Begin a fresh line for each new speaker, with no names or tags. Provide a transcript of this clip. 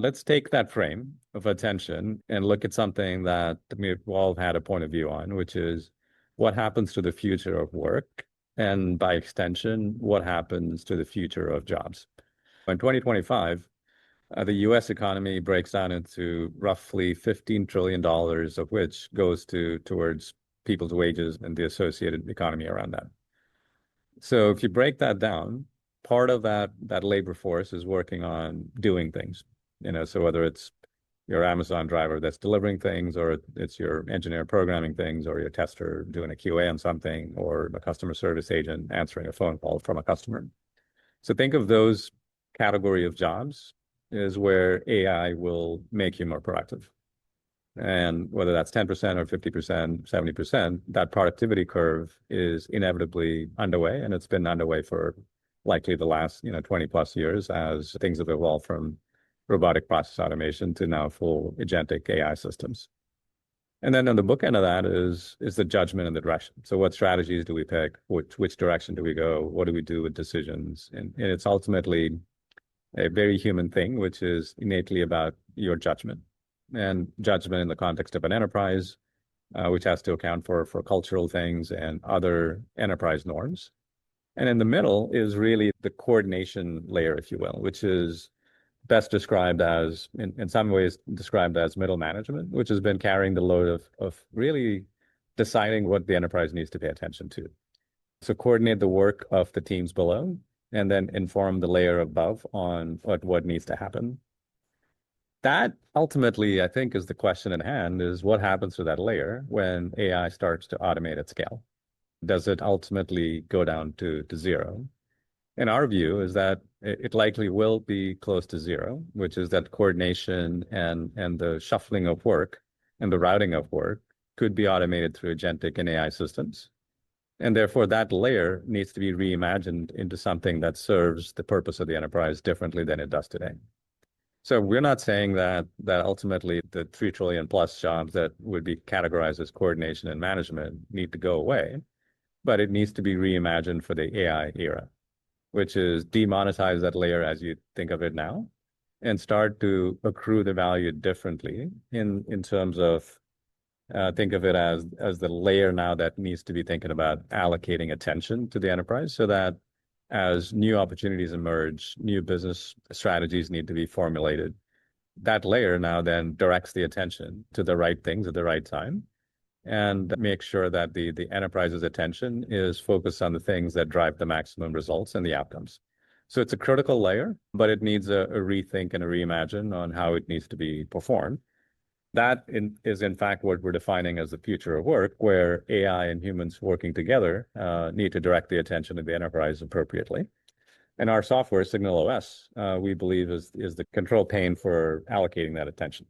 Let's take that frame of attention and look at something that we've all had a point of view on, which is what happens to the future of work, and by extension, what happens to the future of jobs. In 2025, the US economy breaks down into roughly $15 trillion, of which goes towards people's wages and the associated economy around that. So if you break that down, part of that labor force is working on doing things. So whether it's your Amazon driver that's delivering things, or it's your engineer programming things, or your tester doing a QA on something, or a customer service agent answering a phone call from a customer. So think of those category of jobs is where AI will make you more productive. And whether that's 10% or 50%, 70%, that productivity curve is inevitably underway. And it's been underway for likely the last 20 plus years as things have evolved from robotic process automation to now full agentic AI systems. And then on the book end of that is the judgment and the direction. So what strategies do we pick? Which direction do we go? What do we do with decisions? And it's ultimately a very human thing, which is innately about your judgment. And judgment in the context of an enterprise, which has to account for cultural things and other enterprise norms. And in the middle is really the coordination layer, if you will, which is best described as, in some ways, described as middle management, which has been carrying the load of really deciding what the enterprise needs to pay attention to. So coordinate the work of the teams below, and then inform the layer above on what needs to happen. That ultimately, I think, is the question at hand, is what happens to that layer when AI starts to automate at scale? Does it ultimately go down to zero? And our view is that it likely will be close to zero, which is that coordination and the shuffling of work and the routing of work could be automated through agentic and AI systems. And therefore, that layer needs to be reimagined into something that serves the purpose of the enterprise differently than it does today. So we're not saying that ultimately the 3 trillion plus jobs that would be categorized as coordination and management need to go away, but it needs to be reimagined for the AI era, which is demonetize that layer as you think of it now and start to accrue the value differently in terms of think of it as the layer now that needs to be thinking about allocating attention to the enterprise, so that as new opportunities emerge, new business strategies need to be formulated. That layer now then directs the attention to the right things at the right time and make sure that the enterprise's attention is focused on the things that drive the maximum results and the outcomes. So it's a critical layer, but it needs a rethink and a reimagine on how it needs to be performed. That is in fact what we're defining as the future of work, where AI and humans working together need to direct the attention of the enterprise appropriately. And our software, SignalOS, we believe is the control pane for allocating that attention.